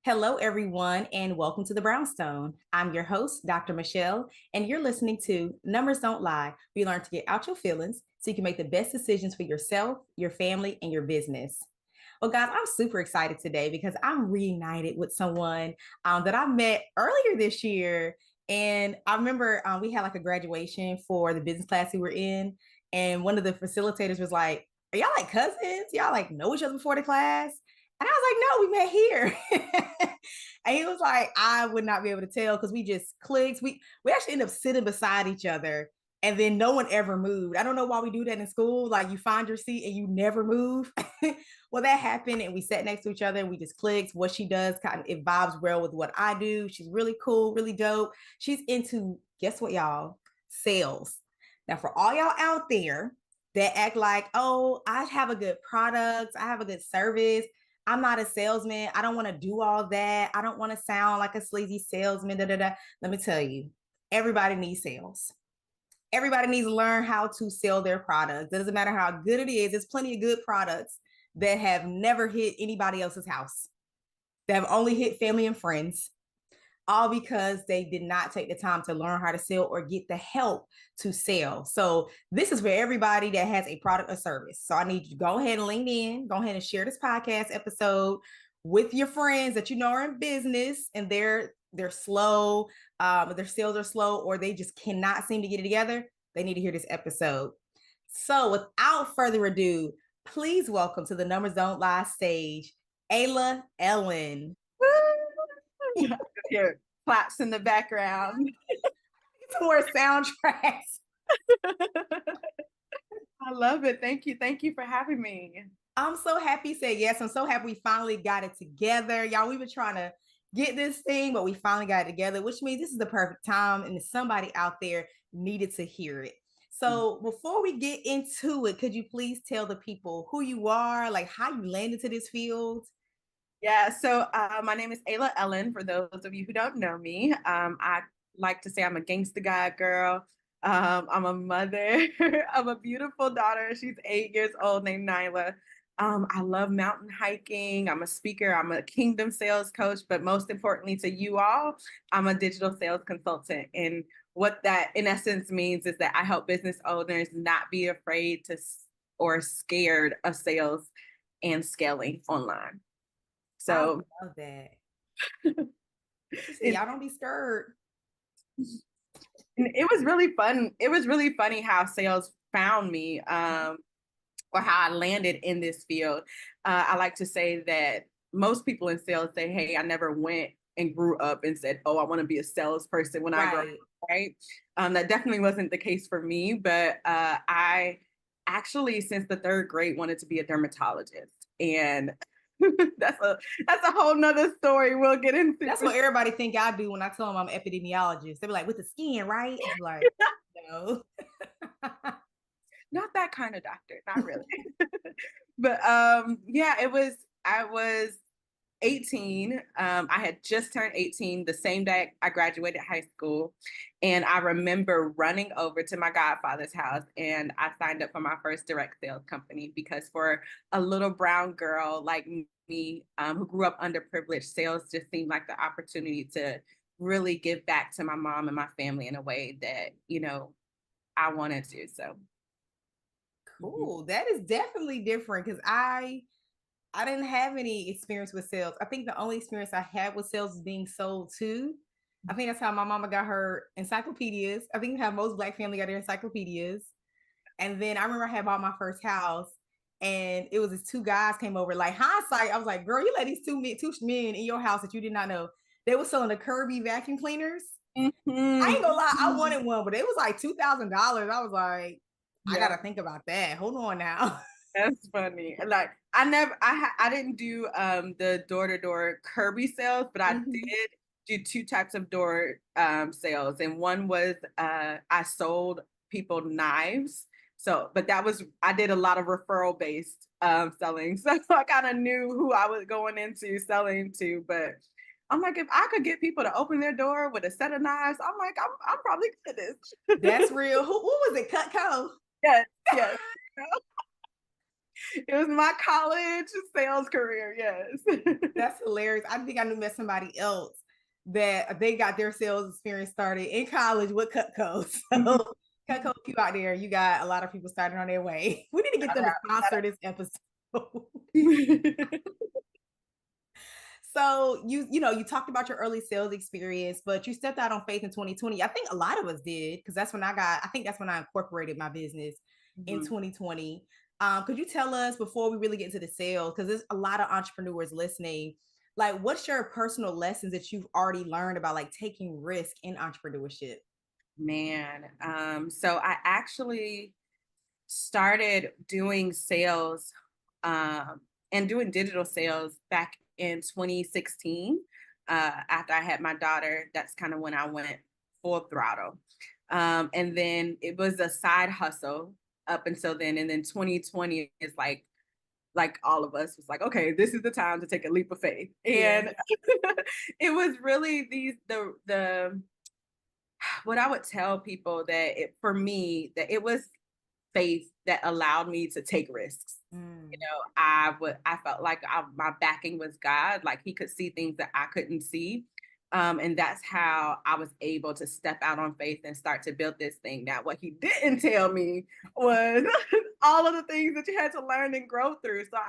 Hello, everyone, and welcome to the Brownstone. I'm your host, Dr. Michele, and you're listening to Numbers Don't Lie. We learn to get out your feelings so you can make the best decisions for yourself, your family, and your business. Well, guys, I'm super excited today because I'm reunited with someone that I met earlier this year. And I remember we had like a graduation for the business class we were in. And one of the facilitators was like, "Are y'all like cousins? Y'all like know each other before the class?" And I was like, "No, we met here." And he was like, "I would not be able to tell because we just clicked. We actually ended up sitting beside each other, and then no one ever moved. I don't know why we do that in school. Like you find your seat and you never move." Well, that happened, and we sat next to each other and we just clicked. What she does kind of it vibes well with what I do. She's really cool, really dope. She's into, guess what, y'all? Sales. Now, for all y'all out there that act like, "Oh, I have a good product, I have a good service. I'm not a salesman. I don't want to do all that. I don't want to sound like a sleazy salesman." Da, da, da. Let me tell you, everybody needs sales. Everybody needs to learn how to sell their products. It doesn't matter how good it is. There's plenty of good products that have never hit anybody else's house, that have only hit family and friends, all because they did not take the time to learn how to sell or get the help to sell. So this is for everybody that has a product or service. So I need you to go ahead and lean in, go ahead and share this podcast episode with your friends that you know are in business and they're slow, their sales are slow, or they just cannot seem to get it together. They need to hear this episode. So without further ado, please welcome to the Numbers Don't Lie stage, Ayla Ellen. Here, claps in the background. Some more soundtracks. I love it. Thank you. Thank you for having me. I'm so happy you said yes. I'm so happy we finally got it together. Y'all, we've been trying to get this thing, but we finally got it together, which means this is the perfect time and somebody out there needed to hear it. So before we get into it, could you please tell the people who you are, like how you landed to this field? Yeah, so my name is Ayla Ellen, for those of you who don't know me. I like to say I'm a gangsta guy girl. I'm a mother of a beautiful daughter. She's 8 years old, named Nyla. I love mountain hiking. I'm a speaker. I'm a kingdom sales coach, but most importantly to you all, I'm a digital sales consultant. And what that in essence means is that I help business owners not be afraid to or scared of sales and scaling online. I So love that. She said, it, "Y'all don't be scared." it was really fun. It was really funny how sales found me, or how I landed in this field. I like to say that most people in sales say, "Hey, I never went and grew up and said, oh, I want to be a salesperson when I grow up." Right. Right. That definitely wasn't the case for me, but I actually, since the third grade, wanted to be a dermatologist. And that's a whole nother story we'll get into. That's what everybody think I do when I tell them I'm an epidemiologist. They be like, "With the skin, right?" It's like, no. Not that kind of doctor, not really. But yeah, I was 18. I had just turned 18 the same day I graduated high school. And I remember running over to my godfather's house and I signed up for my first direct sales company because for a little brown girl like me, who grew up underprivileged, sales just seemed like the opportunity to really give back to my mom and my family in a way that, I wanted to. So Cool. That is definitely different because I didn't have any experience with sales. I think the only experience I had with sales is being sold to. I think that's how my mama got her encyclopedias. I think how most Black family got their encyclopedias. And then I remember I had bought my first house, and it was these two guys came over. Like hindsight, I was like, "Girl, you let these two men in your house that you did not know." They were selling the Kirby vacuum cleaners. I ain't gonna lie, I wanted one, but it was like $2,000. I was like, I yeah. gotta think about that. Hold on now. That's funny. Like I didn't do the door-to-door Kirby sales, but I Mhm. did do two types of door sales. And one was I sold people knives. So, but I did a lot of referral based selling. So I kind of knew who I was going into selling to. But I'm like, if I could get people to open their door with a set of knives, I'm like, I'm probably good at this. That's real. Who was it? Cutco. Yes, yes. It was my college sales career, yes. That's hilarious. I think I knew met somebody else that they got their sales experience started in college with Cutco. So Cutco, if you out there, you got a lot of people starting on their way. We need to get them to sponsor this episode. So you talked about your early sales experience, but you stepped out on faith in 2020. I think a lot of us did because I think that's when I incorporated my business in Mhm. 2020. Could you tell us before we really get into the sales, because there's a lot of entrepreneurs listening, like what's your personal lessons that you've already learned about like taking risk in entrepreneurship? Man, so I actually started doing sales um, and doing digital sales back in 2016. After I had my daughter, that's kind of when I went full throttle. And then it was a side hustle up until then. And then 2020 is like all of us was like, okay, this is the time to take a leap of faith. Yeah. And it was really the what I would tell people that for me that it was faith that allowed me to take risks. You Mm. know, I felt like my backing was God, like he could see things that I couldn't see. And that's how I was able to step out on faith and start to build this thing. Now, what he didn't tell me was all of the things that you had to learn and grow through. So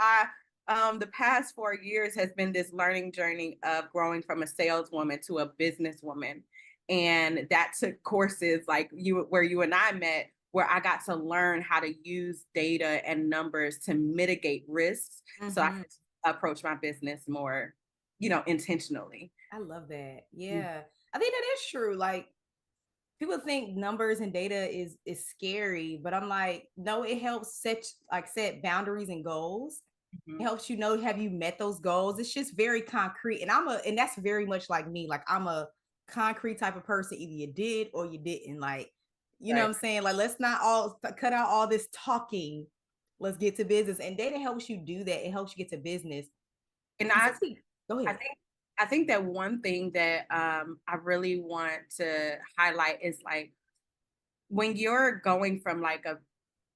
the past 4 years has been this learning journey of growing from a saleswoman to a businesswoman. And that took courses like where you and I met, where I got to learn how to use data and numbers to mitigate risks so I Hmm. could approach my business more, intentionally. I love that. Mm. Yeah. I think that is true. Like people think numbers and data is scary, but I'm like, no, it helps set boundaries and goals. It Mhm. helps you know, have you met those goals? It's just very concrete. And that's very much like me. Like I'm a concrete type of person. Either you did or you didn't. Like, you know what Right. I'm saying? Like, let's not all cut out all this talking. Let's get to business. And data helps you do that. It helps you get to business. And And since we go I ahead. think I think that one thing that I really want to highlight is like when you're going from like a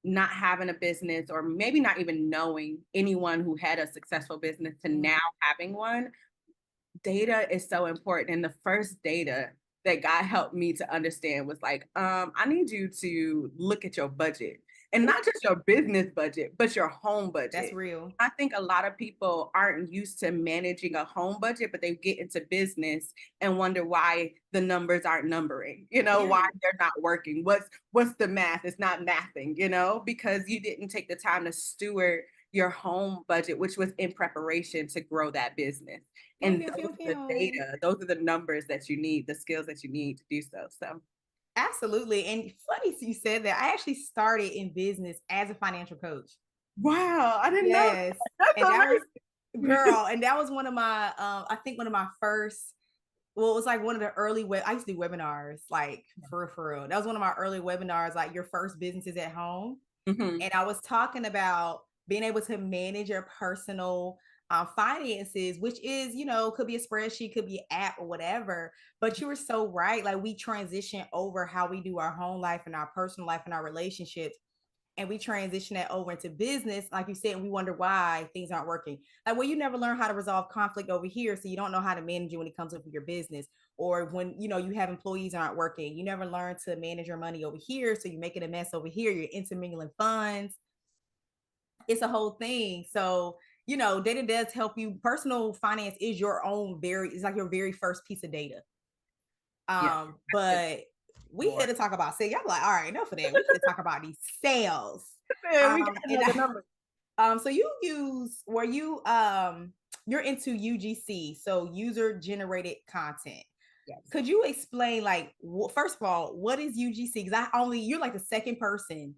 not having a business or maybe not even knowing anyone who had a successful business to Mm. now having one, data is so important. And the first data that God helped me to understand was like, I need you to look at your budget and Ooh, not just your business budget, but your home that's budget. real. I think a lot of people aren't used to managing a home budget, but they get into business and wonder why the numbers aren't numbering, why Yeah. they're not working. What's the math? It's not mathing, because you didn't take the time to steward your home budget, which was in preparation to grow that business. Pew, And pew, those pew, are the pew. data, those are the numbers that you need, the skills that you need to do so. So, Absolutely. And funny you said that. I actually started in business as a financial coach. wow, I didn't know Yes. that. That's And that was amazing. girl, and that was one of my I think one of my first, well, it was like one of the early I used to do webinars, like for real. That was one of my early webinars, like your first businesses at home. Mhm. And I was talking about being able to manage your personal finances, which is, could be a spreadsheet, could be an app or whatever. But you were so right. Like we transition over how we do our home life and our personal life and our relationships. And we transition that over into business, like you said, and we wonder why things aren't working. Like, well, you never learn how to resolve conflict over here, so you don't know how to manage it when it comes up with your business. Or when you have employees aren't working, you never learn to manage your money over here, so you're making a mess over here. You're intermingling funds. It's a whole thing. So data does help you. Personal finance is your own it's like your very first piece of data. Yeah, that's But we here more. to talk about sales. I'm like, all right, enough of that. We need to talk about these sales. Man, we got And another number. so you use were you you're into UGC, so user generated content. Yes. Could you explain like first of all, what is UGC? Because you're like the second person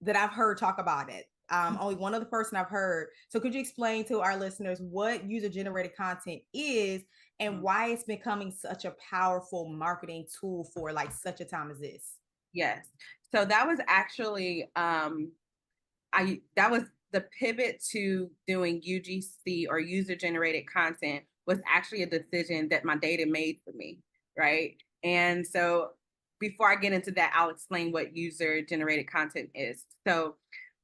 that I've heard talk about it. Only one other person I've heard. So could you explain to our listeners what user generated content is and Mhm. why it's becoming such a powerful marketing tool for like such a time as this? Yes. So that was actually I that was the pivot to doing UGC or user generated content was actually a decision that my data made for me, right? And so before I get into that, I'll explain what user generated content is. So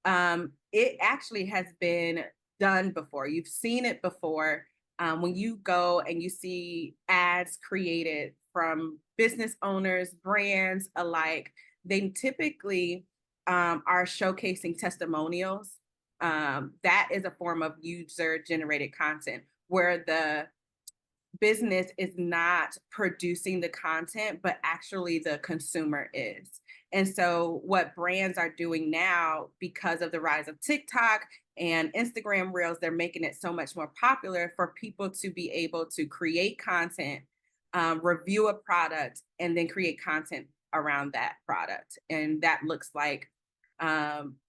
It actually has been done before. You've seen it before. When you go and you see ads created from business owners, brands alike, they typically are showcasing testimonials. That is a form of user generated content where the business is not producing the content, but actually the consumer is. And so, what brands are doing now, because of the rise of TikTok and Instagram Reels, they're making it so much more popular for people to be able to create content, review a product, and then create content around that product. And that looks like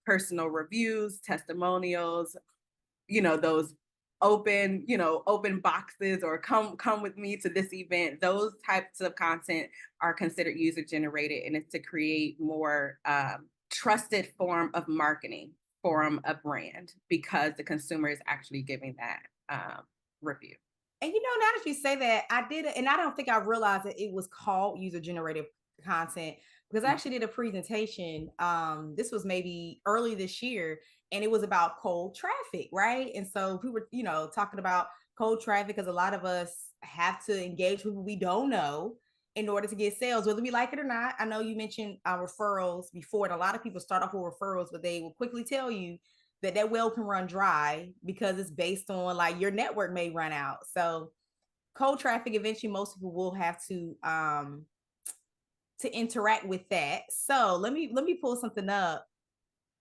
personal reviews, testimonials, those open boxes, or come with me to this event. Those types of content are considered user generated, and it's to create more trusted form of marketing from a brand because the consumer is actually giving that review. And now that you say that, I did it, and I don't think I realized that it was called user generated content, because I actually did a presentation. This was maybe early this year, and it was about cold traffic, right? And so we were, talking about cold traffic because a lot of us have to engage with people we don't know in order to get sales, whether we like it or not. I know you mentioned referrals before, and a lot of people start off with referrals, but they will quickly tell you that well can run dry because it's based on, like, your network may run out. So cold traffic, eventually most people will have to interact with that. So let me pull something up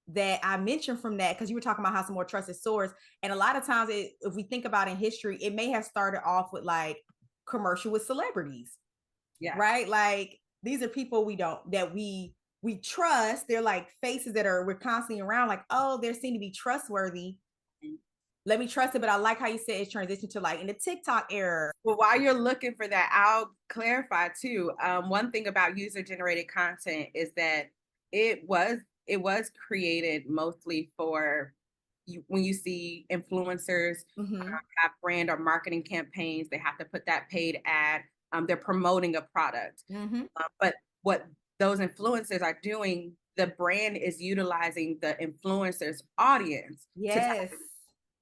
that I mentioned from that, because you were talking about how some more trusted source. And a lot of times, if we think about in history, it may have started off with like commercial with celebrities. Yeah. Right. Like, these are people we trust. They're like faces that we're constantly around, like, oh, they seem to be trustworthy. Let me trust it. But I like how you said it's transitioned to, like, in the TikTok era. Well, while you're looking for that, I'll clarify too. One thing about user generated content is that it was created mostly for you. When you see influencers have brand or marketing campaigns, they have to put that paid ad. They're promoting a product. But what those influencers are doing, the brand is utilizing the influencer's audience. Yes.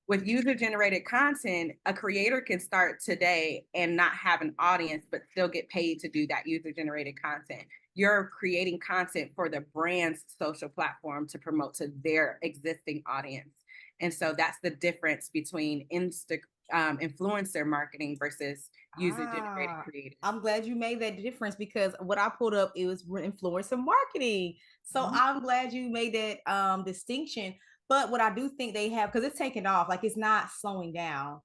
With user generated content, a creator can start today and not have an audience, but still get paid to do that user generated content. You're creating content for the brand's social platform to promote to their existing audience. And so that's the difference between influencer marketing versus user generated creative. I'm glad you made that difference, because what I pulled up, it was influencer marketing. So I'm glad you made that distinction. But what I do think they have, because it's taken off, like, it's not slowing down.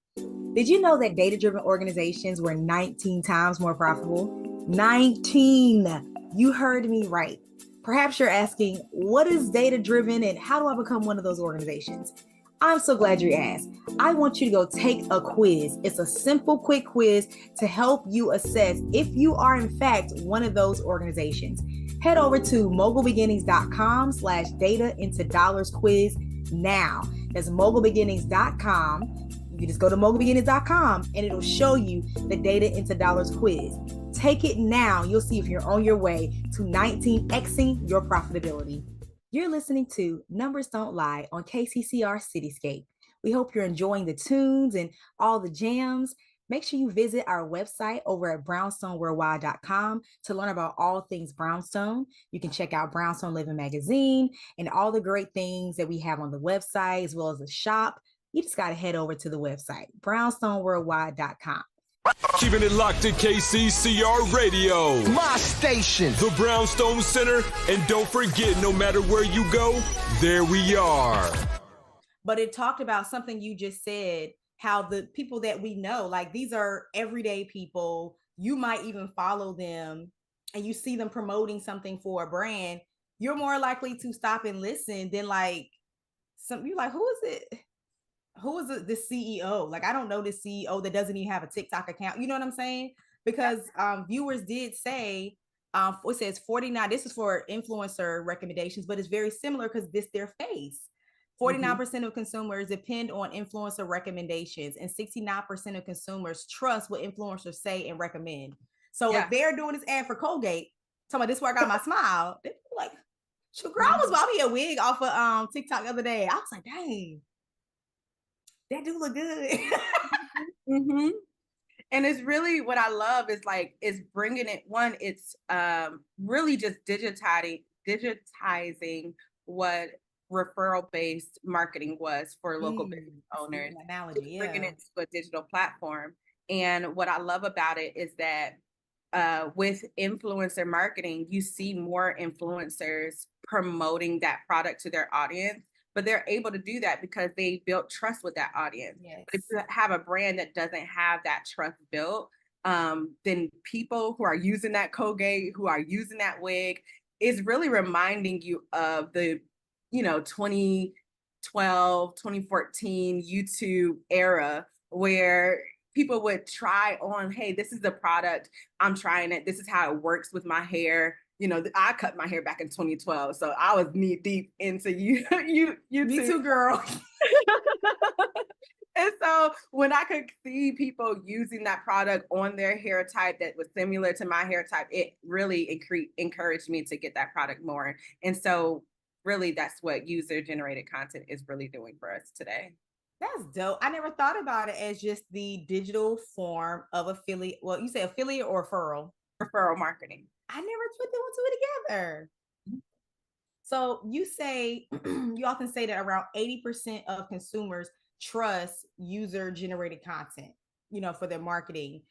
Did you know that data-driven organizations were 19 times more profitable? 19. You heard me right. Perhaps you're asking, what is data-driven and how do I become one of those organizations? I'm so glad you asked. I want you to go take a quiz. It's a simple, quick quiz to help you assess if you are, in fact, one of those organizations. Head over to mogulbeginnings.com/data into dollars quiz now. That's mogulbeginnings.com. You can just go to mogulbeginnings.com and it'll show you the data into dollars quiz. Take it now. You'll see if you're on your way to 19xing your profitability. You're listening to Numbers Don't Lie on KCCR Cityscape. We hope you're enjoying the tunes and all the jams. Make sure you visit our website over at brownstoneworldwide.com to learn about all things Brownstone. You can check out Brownstone Living Magazine and all the great things that we have on the website, as well as the shop. You just got to head over to the website, brownstoneworldwide.com. Keeping it locked to KCCR Radio, my station, the Brownstone Center. And don't forget, no matter where you go, there we are. But it talked about something you just said, how the people that we know, like, these are everyday people. You might even follow them and you see them promoting something for a brand. You're more likely to stop and listen than, like, you're like, who is it? Who is it? The CEO? Like, I don't know this CEO that doesn't even have a TikTok account. You know what I'm saying? Because viewers did say, it says 49. This is for influencer recommendations, but it's very similar because this their face. 49% of consumers depend on influencer recommendations, and 69% of consumers trust what influencers say and recommend. So if they're doing this ad for Colgate, talking about this is where I got my smile, they're like, Shoot, girl, I was bought me a wig off of TikTok the other day. I was like, dang, that do look good. Mm-hmm. And it's really what I love is like is bringing it one. It's really just digitizing what referral based marketing was for local business owners, just Analogy, bringing yeah. it to a digital platform. And what I love about it is that with influencer marketing, you see more influencers promoting that product to their audience, but they're able to do that because they built trust with that audience. Yes. But if you have a brand that doesn't have that trust built, then people who are using that Colgate, who are using that wig, is really reminding you of the, 2012, 2014 YouTube era where people would try on, hey, this is the product, I'm trying it, this is how it works with my hair. I cut my hair back in 2012, so I was knee deep into YouTube. Me too, girl. And so when I could see people using that product on their hair type that was similar to my hair type, it really encouraged me to get that product more. And so really that's what user generated content is really doing for us today. That's dope. I never thought about it as just the digital form of affiliate. Well, you say affiliate or referral? Referral marketing. I never put the one two together. So you say you often say that around 80% of consumers trust user generated content, for their marketing.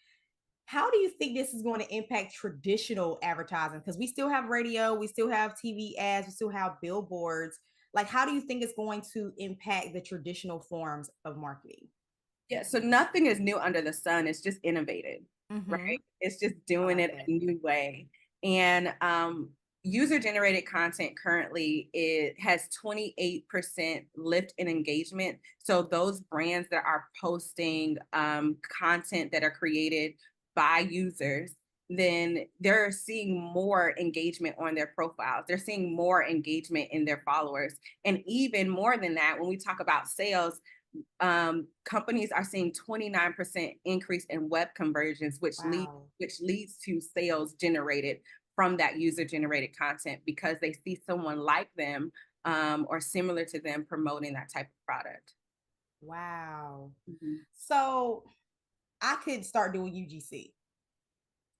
How do you think this is going to impact traditional advertising? Because we still have radio, we still have TV ads, we still have billboards. Like, how do you think it's going to impact the traditional forms of marketing? Yeah, so nothing is new under the sun. It's just innovated, right? It's just doing it a new way. And user generated content currently it has 28% lift in engagement. So those brands that are posting content that are created by users, then they're seeing more engagement on their profiles. They're seeing more engagement in their followers. And even more than that, when we talk about sales, companies are seeing 29% increase in web conversions, which leads to sales generated from that user generated content because they see someone like them or similar to them promoting that type of product. Wow. Mm-hmm. So I could start doing UGC.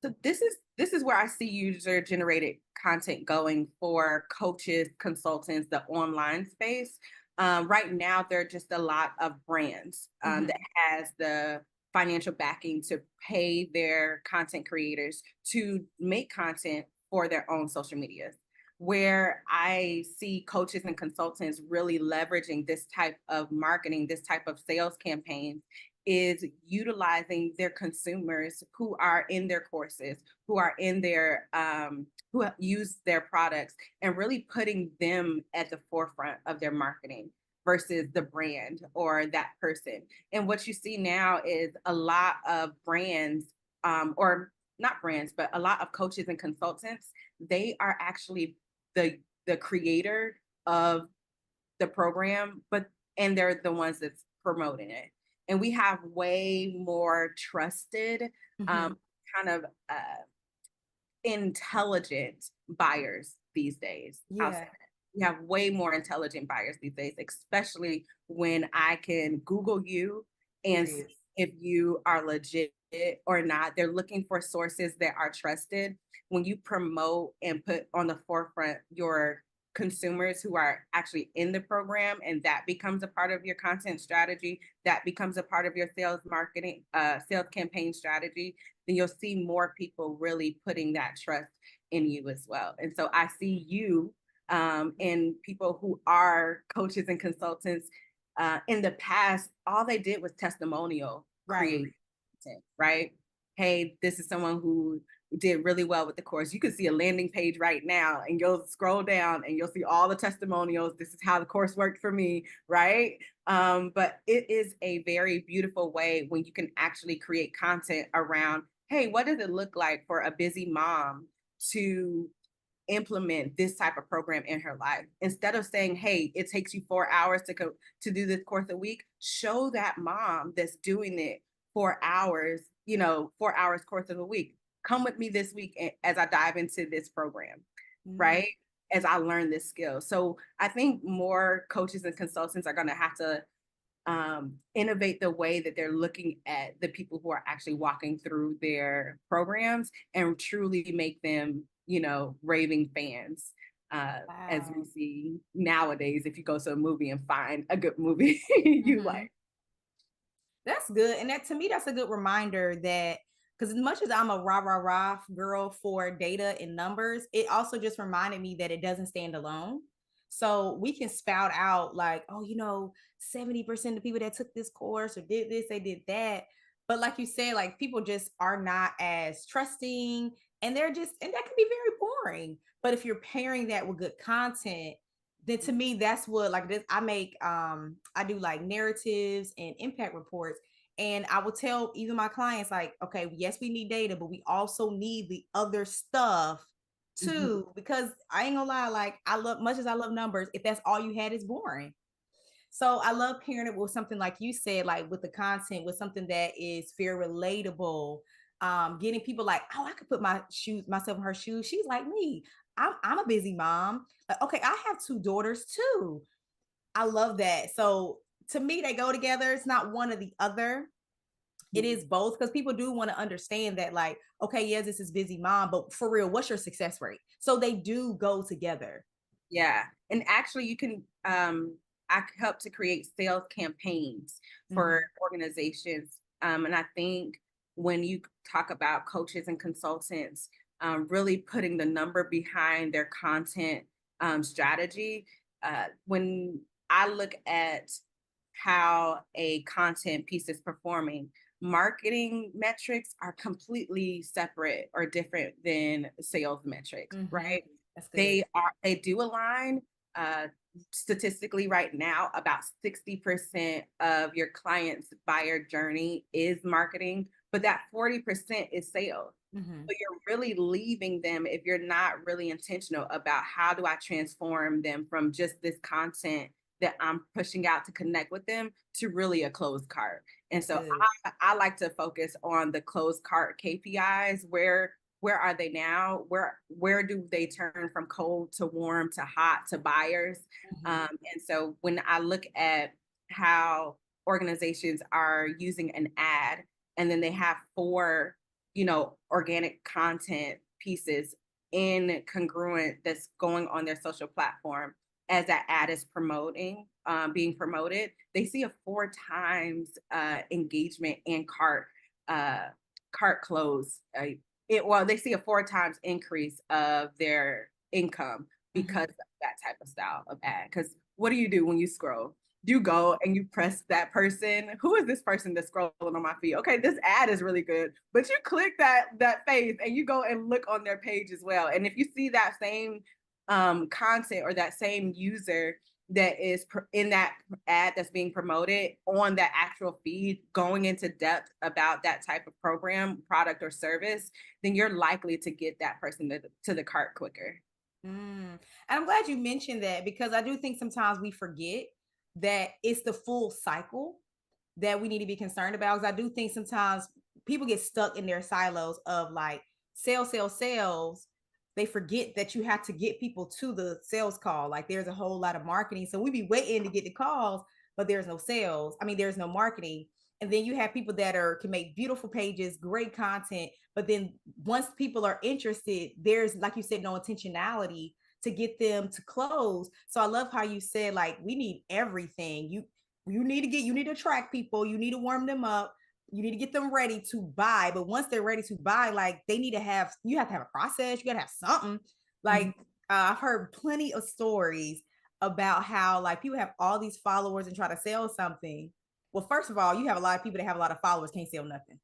So this is where I see user generated content going for coaches, consultants, the online space. Right now, there are just a lot of brands that has the financial backing to pay their content creators to make content for their own social medias. Where I see coaches and consultants really leveraging this type of marketing, this type of sales campaigns is utilizing their consumers who are in their courses, who are in their, who use their products and really putting them at the forefront of their marketing versus the brand or that person. And what you see now is a lot of brands, or not brands, but a lot of coaches and consultants, they are actually the creator of the program, and they're the ones that's promoting it. And we have way more trusted, kind of intelligent buyers these days. Yeah. We have way more intelligent buyers these days, especially when I can Google you and see if you are legit or not. They're looking for sources that are trusted. When you promote and put on the forefront your consumers who are actually in the program, and that becomes a part of your content strategy, that becomes a part of your sales marketing, sales campaign strategy, then you'll see more people really putting that trust in you as well. And so I see you and people who are coaches and consultants in the past, all they did was testimonial create content, right? Hey, this is someone who did really well with the course. You can see a landing page right now and you'll scroll down and you'll see all the testimonials. This is how the course worked for me, right? But it is a very beautiful way when you can actually create content around, hey, what does it look like for a busy mom to implement this type of program in her life? Instead of saying, hey, it takes you 4 hours to do this course a week, show that mom that's doing it 4 hours, 4 hours course of a week. Come with me this week as I dive into this program, right? as I learn this skill. So I think more coaches and consultants are going to have to innovate the way that they're looking at the people who are actually walking through their programs and truly make them, raving fans. As we Wow. see nowadays, if you go to a movie and find a good movie you Mhm. like. That's good. And that to me, that's a good reminder that because as much as I'm a rah girl for data and numbers, it also just reminded me that it doesn't stand alone. So we can spout out like, oh, 70% of people that took this course or did this, they did that. But like you said, like people just are not as trusting and and that can be very boring. But if you're pairing that with good content, then to me that's what like this I do like narratives and impact reports, and I will tell even my clients like, okay, yes, we need data, but we also need the other stuff Mhm. too, because I ain't gonna lie, like I love, much as I love numbers, if that's all you had, it's boring. So I love pairing it with something like you said, like with the content, with something that is very relatable. Getting people like, oh, I could put myself in her shoes. She's like me. I'm a busy mom. Like, okay, I have two daughters too. I love that. So to me, they go together. It's not one or the other. It is both, because people do want to understand that, like, okay, yes, this is busy mom, but for real, what's your success rate? So they do go together. Yeah. And actually you can I help to create sales campaigns for Mhm. organizations. And I think when you talk about coaches and consultants, really putting the number behind their content strategy, when I look at how a content piece is performing, marketing metrics are completely separate or different than sales metrics, Mhm. right? That's good. They do align. Uh, Statistically, right now, about 60% of your client's buyer journey is marketing, but that 40% is sales. Mhm. So you're really leaving them if you're not really intentional about how do I transform them from just this content that I'm pushing out to connect with them to really a closed cart. And That's so good. I like to focus on the closed cart KPIs. Where are they now? Where do they turn from cold to warm to hot to buyers? Mhm. And so when I look at how organizations are using an ad, and then they have four, organic content pieces in congruent that's going on their social platform as that ad is being promoted, they see a 4 times engagement and uh, cart close. They see a 4 times increase of their income because Mhm. of that type of style of ad. Because what do you do when you scroll? You go and you press that person. Who is this person that's scrolling on my feed? Okay, this ad is really good, but you click that face and you go and look on their page as well. And if you see that same content or that same user that is in that ad that's being promoted on that actual feed, going into depth about that type of program, product, or service, then you're likely to get that person to the cart quicker. Mm. And I'm glad you mentioned that, because I do think sometimes we forget that it's the full cycle that we need to be concerned about. Because I do think sometimes people get stuck in their silos of like sales, sales, sales. They forget that you have to get people to the sales call. Like there's a whole lot of marketing. So we be waiting to get the calls, but there's no sales. I mean, there's no marketing. And then you have people that can make beautiful pages, great content, but then once people are interested, there's, like you said, no intentionality to get them to close. So I love how you said, like, we need everything. You need to attract people, you need to warm them up, you need to get them ready to buy. But once they're ready to buy, like you have to have a process, you gotta have something. Like Mhm. I've heard plenty of stories about how like people have all these followers and try to sell something. Well, first of all, you have a lot of people that have a lot of followers can't sell nothing.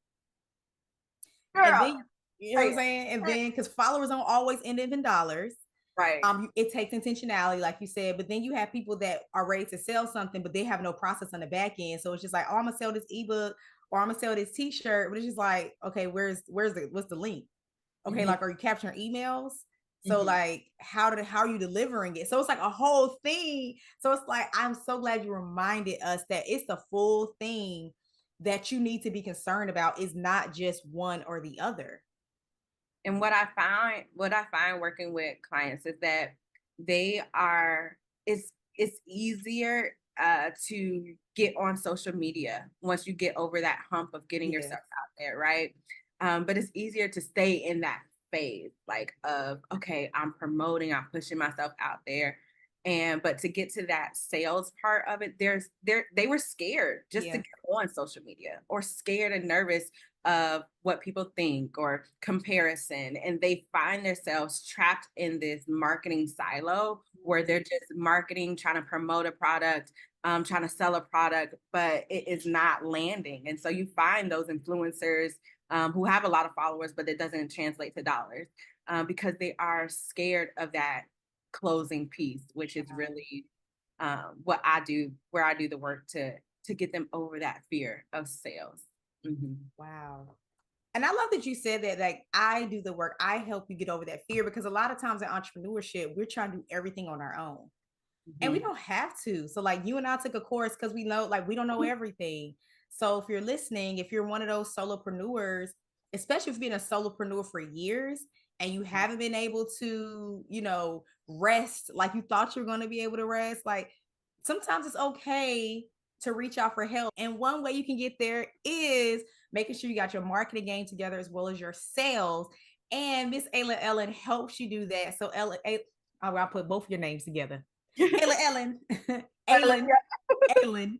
And Girl, then, you know what I'm right, saying? And then because followers don't always end up in dollars. right. It takes intentionality, like you said, but then you have people that are ready to sell something, but they have no process on the back end. So it's just like, oh, I'm gonna sell this ebook or I'm gonna sell this t-shirt, but it's just like, okay, what's the link? Okay, Mhm, like, are you capturing emails? So mhm. like, how are you delivering it? So it's like a whole thing. So it's like, I'm so glad you reminded us that it's the full thing that you need to be concerned about. Is not just one or the other. And what I find working with clients is that it's easier to get on social media once you get over that hump of getting Yes. yourself out there, right? But it's easier to stay in that phase, like of, okay, I'm promoting, I'm pushing myself out there. But to get to that sales part of it, they were scared just to Yeah. get on social media, or scared and nervous of what people think or comparison. And they find themselves trapped in this marketing silo where they're just marketing, trying to promote a product, trying to sell a product, but it is not landing. And so you find those influencers who have a lot of followers, but it doesn't translate to dollars because they are scared of that closing piece, which is really what I do, where I do the work to get them over that fear of sales. Mm-hmm. Wow. And I love that you said that, like, I do the work, I help you get over that fear, because a lot of times in entrepreneurship, we're trying to do everything on our own. And we Mm-hmm. don't have to. So like you and I took a course because we know, like, we don't know everything. So if you're listening, if you're one of those solopreneurs, especially if you've been a solopreneur for years and you haven't been able to, rest like you thought you were going to be able to rest, like, sometimes it's okay to reach out for help. And one way you can get there is making sure you got your marketing game together as well as your sales. And Miss Ayla Ellen helps you do that. So I'll put both of your names together. Ayla Ellen, Aylin, Aylin.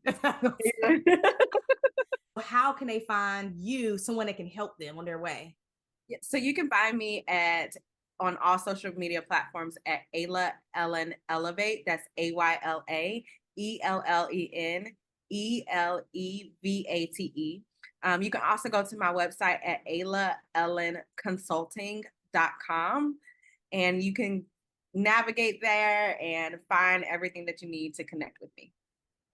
How can they find you, someone that can help them on their way? Yeah, so you can find me on all social media platforms at Ayla Ellen Elevate. That's AYLAELLEN ELEVATE. You can also go to my website at AylaEllenConsulting.com, and you can navigate there and find everything that you need to connect with me.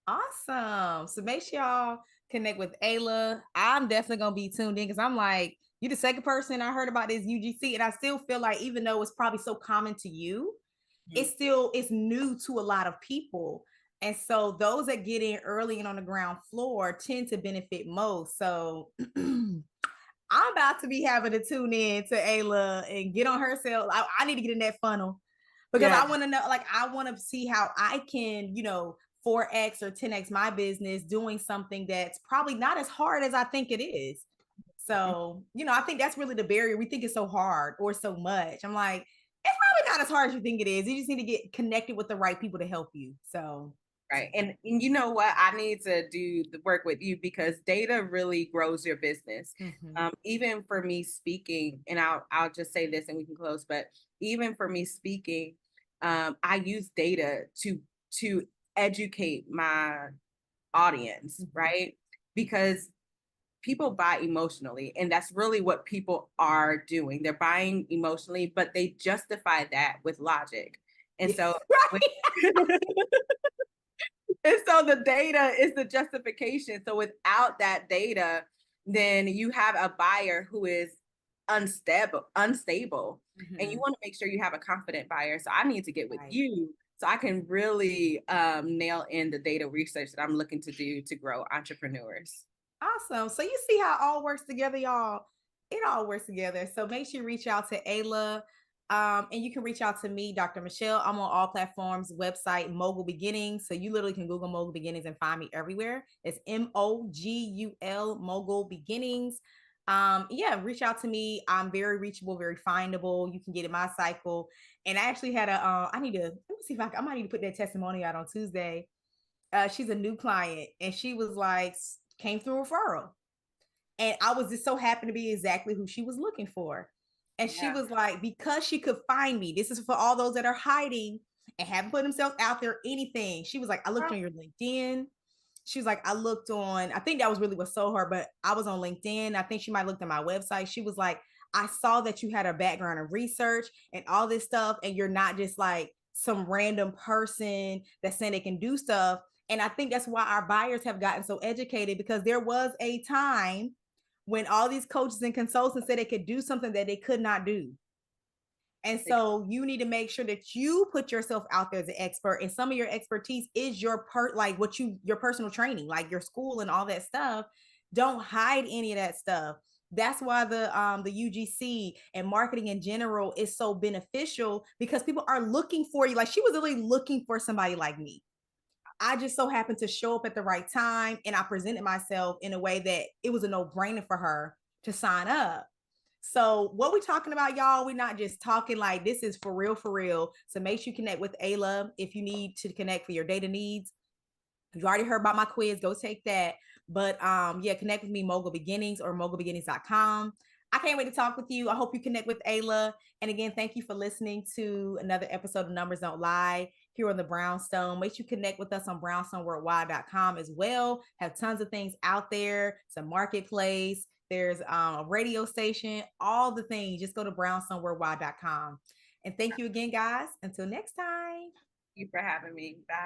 Awesome. So make sure y'all connect with Ayla. I'm definitely gonna be tuned in because I'm like, you're the second person I heard about this UGC, and I still feel like, even though it's probably so common to you, it's new to a lot of people. And so those that get in early and on the ground floor tend to benefit most. So I'm about to be having to tune in to Ayla and get on her sale. I need to get in that funnel because I want to know, like, I want to see how I can, 4X or 10X my business doing something that's probably not as hard as I think it is. So, I think that's really the barrier. We think it's so hard or so much. I'm like, it's probably not as hard as you think it is. You just need to get connected with the right people to help you. So, right. And you know what? I need to do the work with you because data really grows your business. Even for me speaking, and I'll just say this and we can close, but even for me speaking, I use data to educate my audience, right? Because people buy emotionally, and that's really what people are doing. They're buying emotionally, but they justify that with logic. And so and so the data is the justification. So without that data, then you have a buyer who is unstable. And you want to make sure you have a confident buyer. So I need to get with you so I can really nail in the data research that I'm looking to do to grow entrepreneurs. Awesome. So you see how it all works together, y'all. It all works together. So make sure you reach out to Ayla. And you can reach out to me, Dr. Michele. I'm on all platforms, website, Mogul Beginnings. So you literally can Google Mogul Beginnings and find me everywhere. It's MOGUL, Mogul Beginnings. Yeah, reach out to me. I'm very reachable, very findable. You can get in my cycle. And I actually had let me see if I might need to put that testimony out on Tuesday. She's a new client, and she was like, came through referral. And I was just so happy to be exactly who she was looking for. And she was like, because she could find me, this is for all those that are hiding and haven't put themselves out there, anything. She was like, I looked on your LinkedIn. She was like, I looked on, I think that was really what sold her, but I was on LinkedIn. I think she might have looked at my website. She was like, I saw that you had a background in research and all this stuff, and you're not just like some random person that's saying they can do stuff. And I think that's why our buyers have gotten so educated, because there was a time when all these coaches and consultants said they could do something that they could not do. And so you need to make sure that you put yourself out there as an expert, and some of your expertise is your your personal training, like your school and all that stuff. Don't hide any of that stuff. That's why the UGC and marketing in general is so beneficial, because people are looking for you. Like, she was really looking for somebody like me. I just so happened to show up at the right time, and I presented myself in a way that it was a no-brainer for her to sign up. So what we talking about, y'all? We're not just talking, like, this is for real, for real. So make sure you connect with Ayla if you need to connect for your data needs. You already heard about my quiz, go take that. But yeah, connect with me, Mogul Beginnings or mogulbeginnings.com. I can't wait to talk with you. I hope you connect with Ayla. And again, thank you for listening to another episode of Numbers Don't Lie here on the Brownstone. Make sure you connect with us on brownstoneworldwide.com as well. Have tons of things out there. It's a marketplace. There's a radio station, all the things. Just go to brownstoneworldwide.com. And thank you again, guys. Until next time. Thank you for having me. Bye.